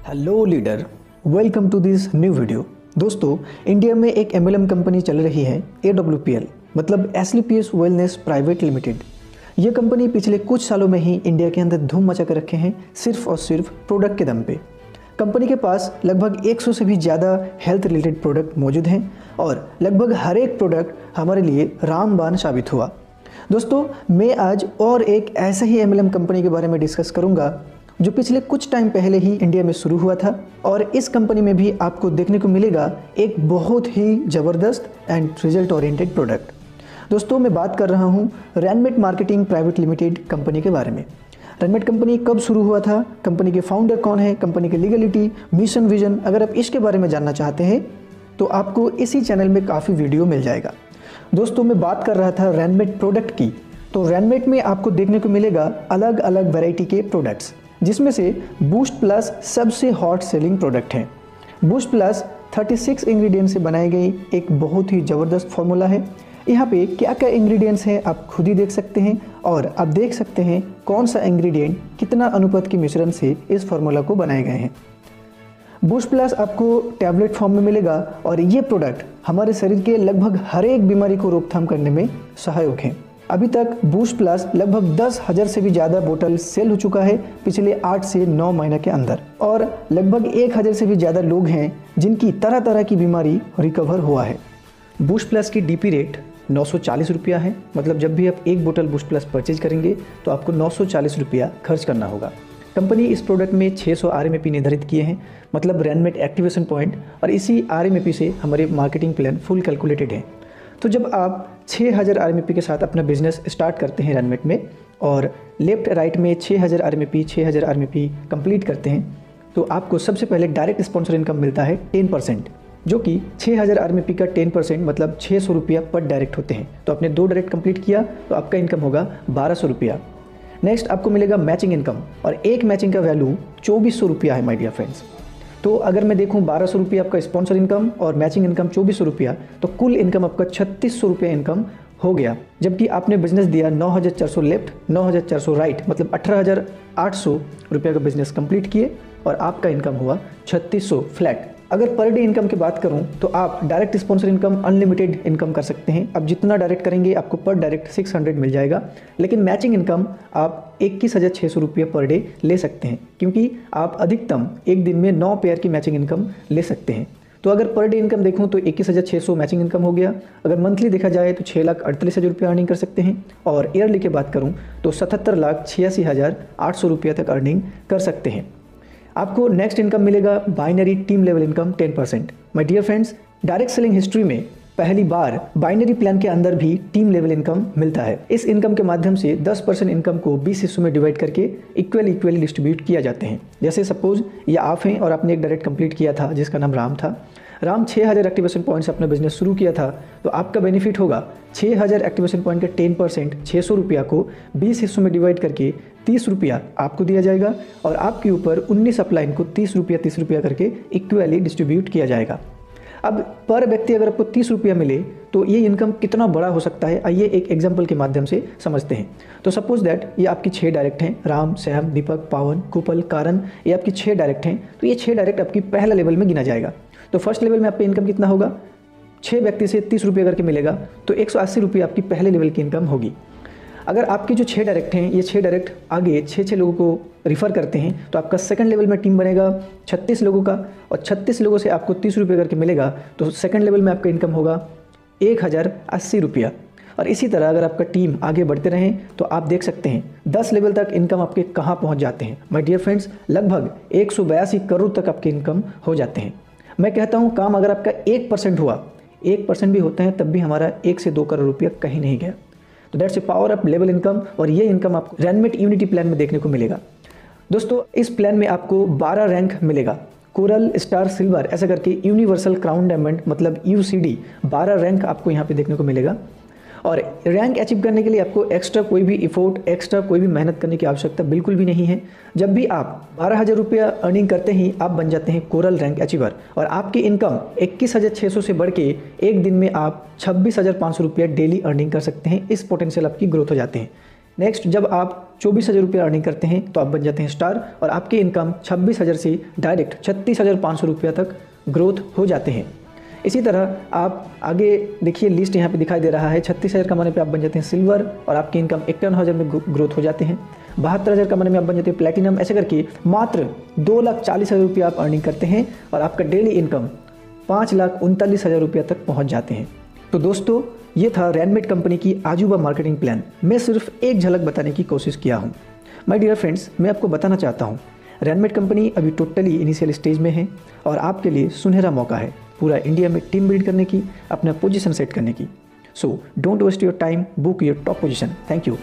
Hello leader, welcome to this new video. दोस्तों, India में एक एमएलएम कंपनी चल रही है AWPL मतलब एस्क्लेपियस वेलनेस प्राइवेट लिमिटेड। ये कंपनी पिछले कुछ सालों में ही इंडिया के अंदर धूम मचा कर रखे हैं सिर्फ और सिर्फ प्रोडक्ट के दम पे। कंपनी के पास लगभग 100 से भी ज़्यादा हेल्थ रिलेटेड प्रोडक्ट मौजूद हैं और लगभग हर एक प्रोडक्ट हमारे लिए रामबाण साबित हुआ। दोस्तों, मैं आज और एक ऐसा ही एमएलएम कंपनी के बारे में डिस्कस करूंगा जो पिछले कुछ टाइम पहले ही इंडिया में शुरू हुआ था और इस कंपनी में भी आपको देखने को मिलेगा एक बहुत ही ज़बरदस्त एंड रिजल्ट ओरिएंटेड प्रोडक्ट। दोस्तों, मैं बात कर रहा हूँ रैनमेट मार्केटिंग प्राइवेट लिमिटेड कंपनी के बारे में। रैनमेट कंपनी कब शुरू हुआ था, कंपनी के फाउंडर कौन है, कंपनी की लीगलिटी, मिशन, विजन, अगर आप इसके बारे में जानना चाहते हैं तो आपको इसी चैनल में काफ़ी वीडियो मिल जाएगा। दोस्तों, मैं बात कर रहा था रैनमेट प्रोडक्ट की। तो रैनमेट में आपको देखने को मिलेगा अलग अलग वैरायटी के प्रोडक्ट्स, जिसमें से बूस्ट प्लस सबसे हॉट सेलिंग प्रोडक्ट है। बूस्ट प्लस 36 इंग्रेडिएंट्स से बनाई गई एक बहुत ही ज़बरदस्त फार्मूला है। यहाँ पे क्या क्या इंग्रेडिएंट्स हैं आप खुद ही देख सकते हैं और आप देख सकते हैं कौन सा इंग्रेडिएंट कितना अनुपात के मिश्रण से इस फार्मूला को बनाए गए हैं। बूस्ट प्लस आपको टैबलेट फॉर्म में मिलेगा और ये प्रोडक्ट हमारे शरीर के लगभग हर एक बीमारी को रोकथाम करने में सहायक है। अभी तक बूस्ट प्लस लगभग 10,000 से भी ज़्यादा बोतल सेल हो चुका है पिछले 8 से 9 महीने के अंदर और लगभग 1,000 से भी ज़्यादा लोग हैं जिनकी तरह तरह की बीमारी रिकवर हुआ है। बूस्ट प्लस की डीपी रेट 940 रुपया है। मतलब जब भी आप एक बोतल बूस्ट प्लस परचेज करेंगे तो आपको 940 रुपया खर्च करना होगा। कंपनी इस प्रोडक्ट में 600 RMAP निर्धारित किए हैं, मतलब रैनमेट एक्टिवेशन पॉइंट, और इसी RMAP से हमारे मार्केटिंग प्लान फुल कैलकुलेटेड है। तो जब आप 6000 RMAP के साथ अपना बिजनेस स्टार्ट करते हैं रैनमेट में और लेफ्ट राइट में 6000 RMAP कंप्लीट करते हैं तो आपको सबसे पहले डायरेक्ट स्पॉन्सर इनकम मिलता है 10%, जो कि 6000 RMAP का 10% मतलब 600 रुपया पर डायरेक्ट होते हैं। तो आपने 2 डायरेक्ट कंप्लीट किया तो आपका इनकम होगा 1200 रुपया। नेक्स्ट आपको मिलेगा मैचिंग इनकम और एक मैचिंग का वैल्यू 2400 रुपया है माय डियर फ्रेंड्स। तो अगर मैं देखूं 1200 रुपया आपका स्पॉन्सर इनकम और मैचिंग इनकम 2400 रुपया, तो कुल इनकम आपका 3600 रुपया इनकम हो गया। जबकि आपने बिजनेस दिया 9400 लेफ्ट 9400 राइट, मतलब 18800 रुपया का बिजनेस कंप्लीट किए और आपका इनकम हुआ 3600 फ्लैट। अगर पर डे इनकम की बात करूं तो आप direct sponsor income unlimited income कर सकते हैं। अब जितना डायरेक्ट करेंगे आपको पर डायरेक्ट 600 मिल जाएगा, लेकिन मैचिंग इनकम आप 21,600 रुपये पर डे ले सकते हैं, क्योंकि आप अधिकतम एक दिन में 9 पेयर की मैचिंग इनकम ले सकते हैं। तो अगर पर डे इनकम देखूं तो 21,600 मैचिंग इनकम हो गया। अगर मंथली देखा जाए तो 6,48,000 रुपये अर्निंग कर सकते हैं और ईयरली की बात करूँ तो 77,86,800 रुपये तक अर्निंग कर सकते हैं। आपको नेक्स्ट इनकम मिलेगा binary team level income 10%। My dear friends, direct selling history में पहली बार बाइनरी प्लान के अंदर भी टीम लेवल इनकम मिलता है। इस इनकम के माध्यम से 10% इनकम को 20 हिस्सों में डिवाइड करके इक्वली डिस्ट्रीब्यूट किया जाते हैं। जैसे सपोज ये आप हैं और आपने एक डायरेक्ट कंप्लीट किया था जिसका नाम राम था। राम 6000 एक्टिवेशन पॉइंट से अपना बिजनेस शुरू किया था, तो आपका बेनिफिट होगा 6000 एक्टिवेशन पॉइंट का 10% 600 रुपया को 20 हिस्सों में डिवाइड करके 30 रुपया आपको दिया जाएगा और आपके ऊपर 19 अपलाइन को 30 रुपया करके इक्वली डिस्ट्रीब्यूट किया जाएगा। अब पर व्यक्ति अगर आपको 30 रुपया मिले तो ये इनकम कितना बड़ा हो सकता है, आइए एक एग्जाम्पल के माध्यम से समझते हैं। तो सपोज दैट ये आपकी 6 डायरेक्ट हैं, राम, सैम, दीपक, पावन, कुपल, कारण, ये आपकी 6 डायरेक्ट हैं। तो ये 6 डायरेक्ट आपकी पहला लेवल में गिना जाएगा। तो फर्स्ट लेवल में आपका इनकम कितना होगा, 6 व्यक्ति से 30 रुपये करके मिलेगा, तो 180 रुपये आपकी पहले लेवल की इनकम होगी। अगर आपके जो 6 डायरेक्ट हैं, ये 6 डायरेक्ट आगे 6 लोगों को रिफ़र करते हैं तो आपका सेकंड लेवल में टीम बनेगा 36 लोगों का और 36 लोगों से आपको 30 रुपये करके मिलेगा। तो सेकंड लेवल में आपका इनकम होगा 1080 रुपया। और इसी तरह अगर आपका टीम आगे बढ़ते रहें तो आप देख सकते हैं 10 लेवल तक इनकम आपके कहाँ पहुँच जाते हैं। माय डियर फ्रेंड्स, लगभग 182 करोड़ तक आपके इनकम हो जाते हैं। मैं कहता हूँ काम अगर आपका 1% हुआ, 1% भी होता है तब भी हमारा 1 से 2 करोड़ रुपया कहीं नहीं गया। तो that's a power of level income और ये इनकम आपको रैनमेट यूनिटी प्लान में देखने को मिलेगा। दोस्तों, इस प्लान में आपको 12 रैंक मिलेगा, कोरल, स्टार, सिल्वर, ऐसा करके यूनिवर्सल क्राउन डायमंड मतलब UCD 12 रैंक आपको यहाँ पे देखने को मिलेगा। और रैंक अचीव करने के लिए आपको एक्स्ट्रा कोई भी इफोर्ट, एक्स्ट्रा कोई भी मेहनत करने की आवश्यकता बिल्कुल भी नहीं है। जब भी आप 12,000 रुपया अर्निंग करते ही आप बन जाते हैं कोरल रैंक अचीवर और आपकी इनकम 21,600 से बढ़ के एक दिन में आप 26,500 रुपया डेली अर्निंग कर सकते हैं। इस पोटेंशियल आपकी ग्रोथ हो जाते हैं। नेक्स्ट, जब आप 24,000 रुपये अर्निंग करते हैं तो आप बन जाते हैं स्टार और आपकी इनकम 26,000 से डायरेक्ट 36,500 रुपये तक ग्रोथ हो जाते हैं। इसी तरह आप आगे देखिए, लिस्ट यहाँ पे दिखाई दे रहा है। 36,000 कमाने पे आप बन जाते हैं सिल्वर और आपकी इनकम 51,000 में ग्रोथ हो जाते हैं। 72,000 कमाने में आप बन जाते हैं प्लेटिनम। ऐसे करके मात्र 2,40,000 रुपये आप अर्निंग करते हैं और आपका डेली इनकम 5,39,000 रुपये तक पहुँच जाते हैं। तो दोस्तों, ये था रैनमेट कंपनी की आजूबा मार्केटिंग प्लान। मैं सिर्फ एक झलक बताने की कोशिश किया हूँ। माय डियर फ्रेंड्स, मैं आपको बताना चाहता हूँ, रैनमेट कंपनी अभी टोटली इनिशियल स्टेज में है और आपके लिए सुनहरा मौका है पूरा इंडिया में टीम बिल्ड करने की, अपना पोजीशन सेट करने की। So don't waste your time, book your top position. Thank you.